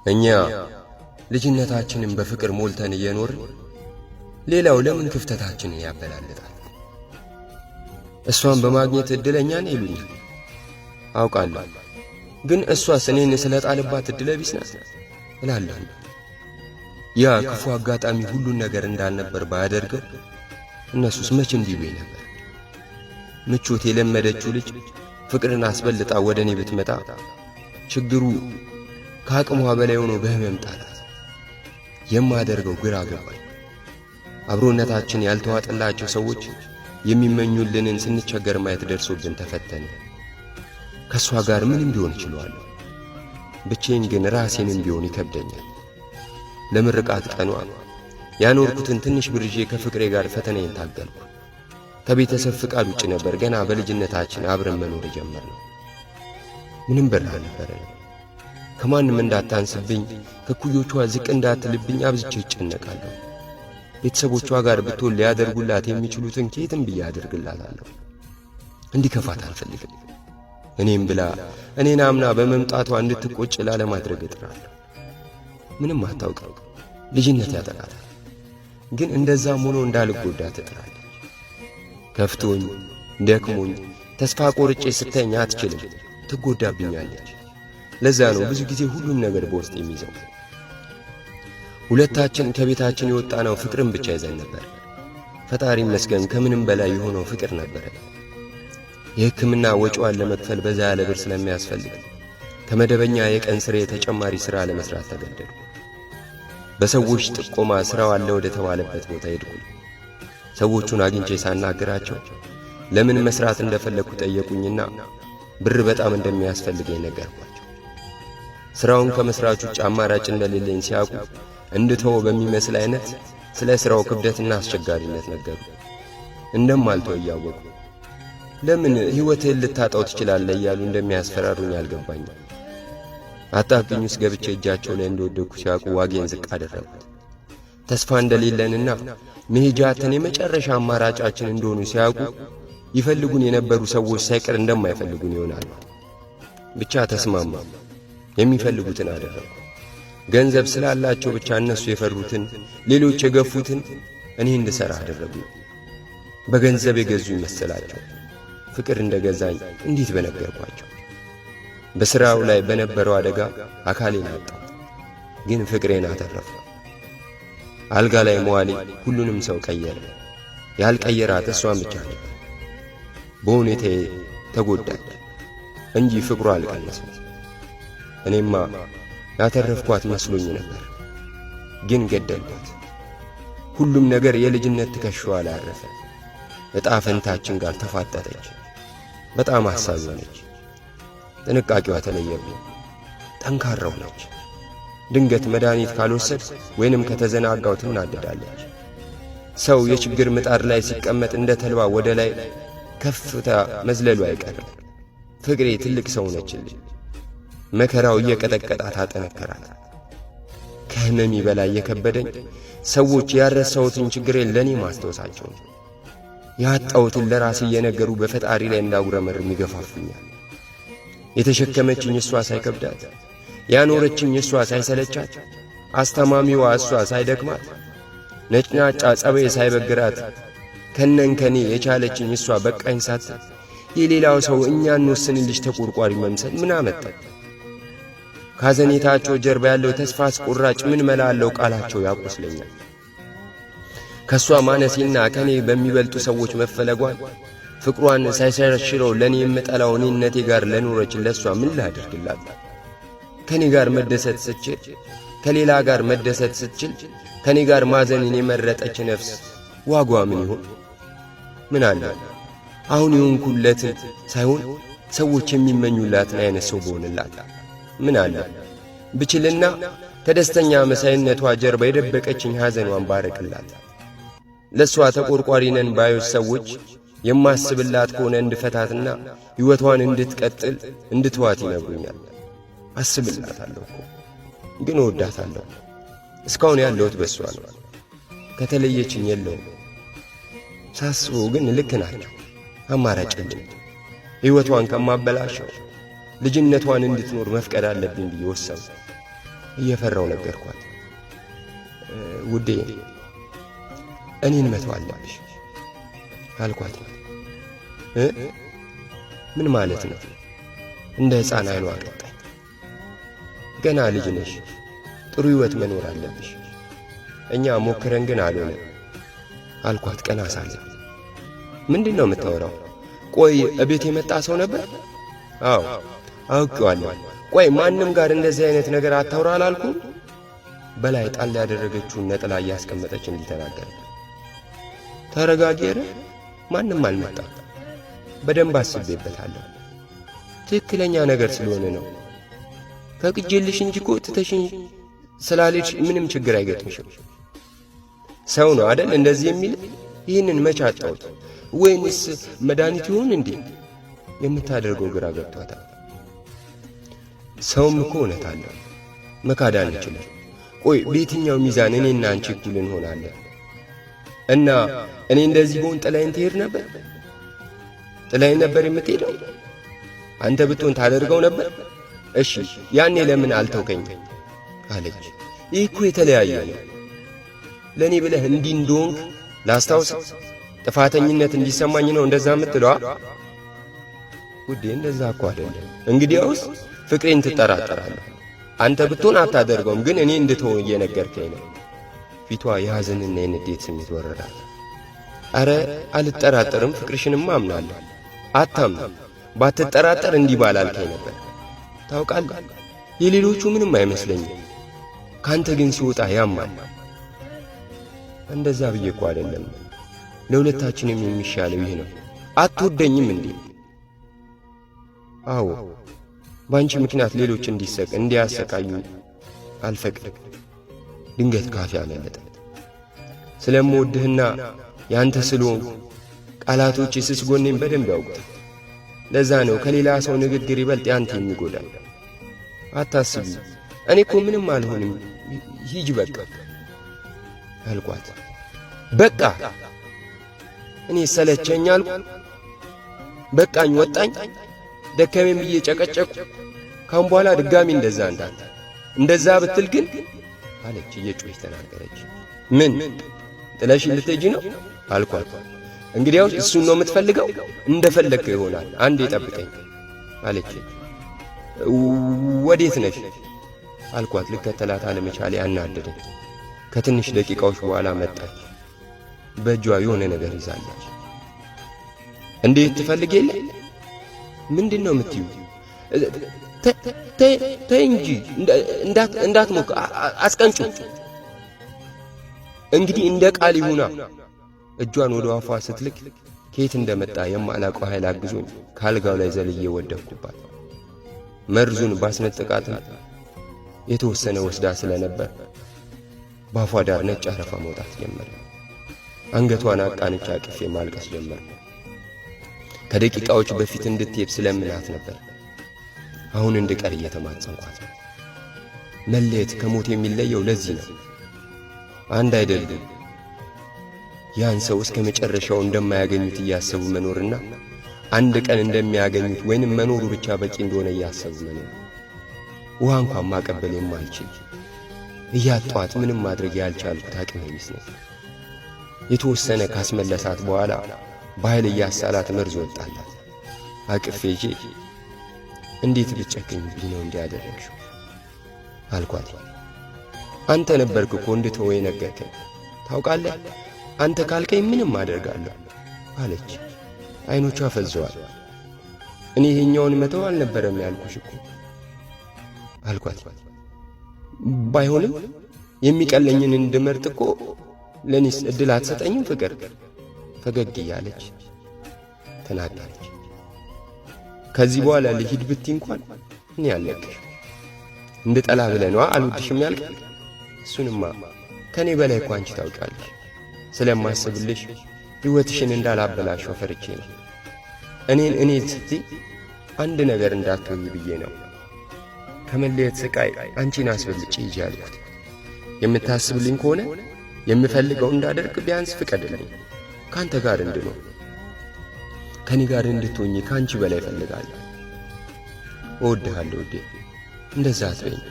እኛ ልጅነታችንን በፍቅር ሞልተን እየኖርን ሌላው ለምን ክፍተታችንን ያበላልጣል? እሷን በማግኘት እድለኛ ነኝ ይሉኛል። አውቃለሁ፣ ግን እሷስ እኔን ስለጣልባት እድለ ቢስ ናት እላለሁ። ያ ክፉ አጋጣሚ ሁሉን ነገር እንዳልነበር ባያደርገው እነሱስ መቼ እንዲሉኝ ነበር? ምቾት የለመደችው ልጅ ፍቅርን አስበልጣ ወደ እኔ ብትመጣ ችግሩ ከአቅሟ በላይ ሆኖ በህመም ጣላት። የማደርገው ግራ ገባኝ። አብሮነታችን ያልተዋጠላቸው ሰዎች የሚመኙልንን ስንቸገር ማየት ደርሶብን ተፈተነ። ከሷ ጋር ምንም ቢሆን እችላለሁ፣ ብቻዬን ግን ራሴንም ቢሆን ይከብደኛል። ለምርቃት ቀኗ ያኖርኩትን ትንሽ ብር ይዤ ከፍቅሬ ጋር ፈተናዬን ታገልኩ። ከቤተሰብ ፍቃድ ውጭ ነበር ገና በልጅነታችን አብረን መኖር የጀመርነው። ምንም ብር አልነበረንም። ከማንም እንዳታንስብኝ፣ ከኩዮቿ ዝቅ እንዳትልብኝ አብዝቼ እጨነቃለሁ። ቤተሰቦቿ ጋር ብትሆን ሊያደርጉላት የሚችሉትን ከየትም ብዬ አደርግላታለሁ። እንዲከፋት አልፈልግም። እኔም ብላ እኔን አምና በመምጣቷ እንድትቆጭ ላለማድረግ እጥራለሁ። ምንም አታውቅም፣ ልጅነት ያጠቃታል። ግን እንደዛም ሆኖ እንዳልጎዳ ትጥራለች። ከፍቶኝ ደክሞኝ ተስፋ ቆርጬ ስተኛ አትችልም፣ ትጎዳብኛለች። ለዛ ነው ብዙ ጊዜ ሁሉም ነገር በውስጥ የሚይዘው። ሁለታችን ከቤታችን የወጣነው ፍቅርን ብቻ ይዘን ነበር። ፈጣሪ ይመስገን ከምንም በላይ የሆነው ፍቅር ነበረ። የሕክምና ወጪዋን ለመክፈል በዛ ያለ ብር ስለሚያስፈልግ ከመደበኛ የቀን ስራ ተጨማሪ ሥራ ለመስራት ተገደድኩ። በሰዎች ጥቆማ ሥራው አለ ወደ ተባለበት ቦታ ሄድኩኝ። ሰዎቹን አግኝቼ ሳናግራቸው ለምን መስራት እንደፈለግኩ ጠየቁኝና ብር በጣም እንደሚያስፈልገኝ ነገርኳቸው። ሥራውን ከመስራቹ ውጭ አማራጭ እንደሌለኝ ሲያውቁ እንድተው በሚመስል አይነት ስለ ሥራው ክብደትና አስቸጋሪነት ነገሩ። እንደማልተው እያወቁ ለምን ሕይወትህን ልታጣው ትችላለህ እያሉ እንደሚያስፈራሩኝ አልገባኝም። አጣብቂኝ ውስጥ ገብቼ እጃቸው ላይ እንደወደቅኩ ሲያውቁ ዋጌን ዝቅ አደረጉት። ተስፋ እንደሌለንና መሄጃችን የመጨረሻ አማራጫችን እንደሆኑ ሲያውቁ ይፈልጉን የነበሩ ሰዎች ሳይቀር እንደማይፈልጉን ይሆናሉ። ብቻ ተስማማ። የሚፈልጉትን አደረጉ። ገንዘብ ስላላቸው ብቻ እነሱ የፈሩትን ሌሎች የገፉትን እኔ እንድሠራ አደረጉ። በገንዘብ የገዙ ይመስላቸው ፍቅር እንደገዛኝ እንዴት በነገርኳቸው። በሥራው ላይ በነበረው አደጋ አካሌን አጣሁ፣ ግን ፍቅሬን አተረፍኩ። አልጋ ላይ መዋሌ ሁሉንም ሰው ቀየረ። ያልቀየራት እሷን ብቻ ነበር። በሁኔታዬ ተጎዳች እንጂ ፍቅሯ አልቀነሰም። እኔማ ያተረፍኳት መስሎኝ ነበር፣ ግን ገደልኳት። ሁሉም ነገር የልጅነት ትከሻዋ ላይ አረፈ። ዕጣ ፈንታችን ጋር ተፋጠጠች። በጣም አሳቢ ሆነች። ጥንቃቄዋ ተለየብኝ። ጠንካራው ነች። ድንገት መድኃኒት ካልወሰድ ወይንም ከተዘናጋው ትናደዳለች። ሰው የችግር ምጣድ ላይ ሲቀመጥ እንደ ተልባ ወደ ላይ ከፍታ መዝለሉ አይቀርም። ፍቅሬ ትልቅ ሰው ነችልኝ። መከራው እየቀጠቀጣት አጠነከራት። ከህመሚ በላይ የከበደኝ ሰዎች ያረሳሁትን ችግሬን ለኔ ማስታወሳቸው ነው። ያጣሁትን ለራሴ እየነገሩ በፈጣሪ ላይ እንዳጉረመርም ይገፋፉኛል። የተሸከመችኝ እሷ ሳይከብዳት፣ ያኖረችኝ እሷ ሳይሰለቻት፣ አስተማሚዋ እሷ ሳይደክማት፣ ነጭናጫ ጸባዬ ሳይበግራት፣ ከነንከኔ የቻለችኝ እሷ በቃኝ ሳትል የሌላው ሰው እኛን ወስንልሽ ተቆርቋሪ መምሰል ምን አመጣ? ካዘኔታቸው ጀርባ ያለው ተስፋ አስቆራጭ ምን መላለው ቃላቸው ያቆስለኛል። ከሷ ማነሴና ከኔ በሚበልጡ ሰዎች መፈለጓን ፍቅሯን ሳይሸረሽረው ለኔ የምጠላው እኔነቴ ጋር ለኖረች ለሷ ምን ላድርግላት? ከኔ ጋር መደሰት ስትችል፣ ከሌላ ጋር መደሰት ስትችል፣ ከኔ ጋር ማዘንን የመረጠች ነፍስ ዋጓ ምን ይሆን? ምን አለ አሁን የሆንኩለት ሳይሆን ሰዎች የሚመኙላትን አይነት ሰው በሆንላት? ምን አለ ብችልና ከደስተኛ መሳይነቷ ጀርባ የደበቀችኝ ሐዘኗን ባረክላት? ለሷ ተቆርቋሪ ነን ባዮች ሰዎች የማስብላት ከሆነ እንድፈታትና ሕይወቷን እንድትቀጥል እንድትዋት ይነግሩኛል። አስብላታለሁ እኮ ግን እወዳታለሁ። እስካሁን ያለሁት በሷ ነው። ከተለየችኝ የለውም። ሳስበው ግን ልክ ናቸው። አማራጭ የለም። ሕይወቷን ከማበላሸው ልጅነቷን እንድትኖር መፍቀድ አለብኝ ብዬ ወሰንኩ። እየፈራው ነገርኳት። ውዴ እኔን መተው አለብሽ አልኳት። ምን ማለት ነው? እንደ ሕፃን አይኗ አቀጣኝ። ገና ልጅ ነሽ፣ ጥሩ ሕይወት መኖር አለብሽ። እኛ ሞክረን ግን አልሆነ አልኳት ቀና ሳለ። ምንድን ነው የምታወራው? ቆይ እቤት የመጣ ሰው ነበር? አዎ አውቄዋለሁ። ቆይ ማንም ጋር እንደዚህ አይነት ነገር አታውራ አላልኩም? በላይ ጣል ያደረገችውን ነጠላ እያስቀመጠች እንዲተናገር። ተረጋጊ። ኧረ ማንም አልመጣም። በደንብ አስቤበታለሁ። ትክክለኛ ነገር ስለሆነ ነው። ፈቅጄልሽ እንጂ እኮ ትተሽኝ ስላልሽ ምንም ችግር አይገጥምሽም። ሰው ነው አይደል እንደዚህ የሚል? ይህንን መች አጣሁት? ወይንስ መድኃኒት ይሁን እንዴ? የምታደርገው ግራ ገብቷታል። ሰውም እኮ እውነት አለው፣ መካድ አንችልም። ቆይ በየትኛው ሚዛን እኔና አንቺ እኩል እንሆናለን? እና እኔ እንደዚህ በሆን ጥላይን ትሄድ ነበር? ጥላይን ነበር የምትሄደው? አንተ ብትሆን ታደርገው ነበር? እሺ ያኔ ለምን አልተውከኝ አለች። ይህ እኮ የተለያየ ነው። ለእኔ ብለህ እንዲህ እንደሆንክ ላስታውስ? ጥፋተኝነት እንዲሰማኝ ነው እንደዛ የምትለዋ? ውዴ እንደዛ እኮ አይደለም። እንግዲያውስ ፍቅሬን ትጠራጠራለህ። አንተ ብትሆን አታደርገውም፣ ግን እኔ እንድተው እየነገርከኝ ነው። ፊቷ የሐዘንና የንዴት ስሜት ወረዳል። አረ አልጠራጠርም፣ ፍቅርሽንማ አምናለሁ። አታምንም። ባትጠራጠር እንዲህ ባላልከኝ ነበር። ታውቃለህ፣ የሌሎቹ ምንም አይመስለኝም፣ ካንተ ግን ሲወጣ ያማል። እንደዛ ብዬ እኮ አይደለም። ለሁለታችንም የሚሻለው ይህ ነው። አትወደኝም እንዴ? አዎ፣ ባንቺ ምክንያት ሌሎች እንዲያሰቃዩ አልፈቅድም። ድንገት ካፌ አመለጠ። ስለምወድህና ያንተ ስለሆንኩ ቃላቶች ስስ ጎኔን በደንብ ያውቁታል። ለዛ ነው ከሌላ ሰው ንግግር ይበልጥ ያንተ የሚጎዳል። አታስቢ፣ እኔ እኮ ምንም አልሆንም፣ ሂጅ በቃ አልኳት። በቃ እኔ ሰለቸኝ አልኩ። በቃኝ፣ ወጣኝ፣ ደከመኝ ብዬ ጨቀጨቁ። ካሁን በኋላ ድጋሚ እንደዛ ብትል ግን አለች እየጮኸች ተናገረች። ምን ጥለሽ ልትሄጂ ነው አልኳት። እንግዲያውስ እሱን ነው የምትፈልገው? እንደፈለግከው ይሆናል፣ አንዴ ጠብቀኝ አለች። ወዴት ነሽ አልኳት። ልከተላት አለመቻሌ አናደደኝ። ከትንሽ ደቂቃዎች በኋላ መጣች። በእጇ የሆነ ነገር ይዛለች። እንዴት ትፈልግ የለ? ምንድን ነው የምትዩ? ተይ እንጂ እንዳትሞክ፣ አስቀንጩ። እንግዲህ እንደ ቃል ይሁና። እጇን ወደ አፏ ስትልክ ከየት እንደመጣ የማላውቀው ኃይል አግዞኝ ካልጋው ላይ ዘልዬ ወደቅኩባት። መርዙን ባስነጥቃትም የተወሰነ ወስዳ ስለነበር ባፏ ዳር ነጭ አረፋ መውጣት ጀመረ። አንገቷን አቃንቻ አቅፌ ማልቀስ ጀመረ። ከደቂቃዎች በፊት እንድትሄድ ስለምናት ነበር። አሁን እንድቀር እየተማጸንኳት ነው። መለየት ከሞት የሚለየው ለዚህ ነው። አንድ አይደሉም። ያን ሰው እስከ መጨረሻው እንደማያገኙት እያሰቡ መኖርና አንድ ቀን እንደሚያገኙት ወይንም መኖሩ ብቻ በቂ እንደሆነ እያሰቡ መኖር። ውሃ እንኳን ማቀበል የማልችል እያጧት ምንም ማድረግ ያልቻልኩት አቅመ ቢስ ነኝ። የተወሰነ ካስመለሳት በኋላ በኃይል እያሳላት መርዝ ወጣላት። አቅፌ ይዤ እንዴት ልጨክኝብኝ ነው እንዲያደረግሽው አልኳት። አንተ ነበርክ እኮ እንድተወው የነገርከኝ። ታውቃለህ፣ አንተ ካልከኝ ምንም አደርጋለሁ አለች። አይኖቿ ፈዘዋል። እኔ ይሄኛውን መተው አልነበረም ያልኩሽ እኮ አልኳት። ባይሆንም የሚቀለኝን እንድመርጥ እኮ ለኔስ እድል አትሰጠኝም ፍቅር? ፈገግ እያለች ተናገረች። ከዚህ በኋላ ልሂድ ብቲ እንኳን እኔ አልለቅሽ። እንድጠላ ብለህ ነዋ አልወድሽም ያልክ? እሱንማ ከኔ በላይ እኮ አንቺ ታውቂያለሽ። ስለማስብልሽ ሕይወትሽን እንዳላበላሸው ፈርቼ ነው። እኔ ስትይ አንድ ነገር እንዳትሆኝ ብዬ ነው። ከመለየት ስቃይ አንቺን አስበልጬ ይዤ ያልኩት። የምታስብልኝ ከሆነ የምፈልገው እንዳደርግ ቢያንስ ፍቀድልኝ። ካንተ ጋር እንድኖር፣ ከኔ ጋር እንድትሆኚ ካንቺ በላይ እፈልጋለሁ። እወድሃለሁ ውዴ፣ እንደዛ አትበይኝ።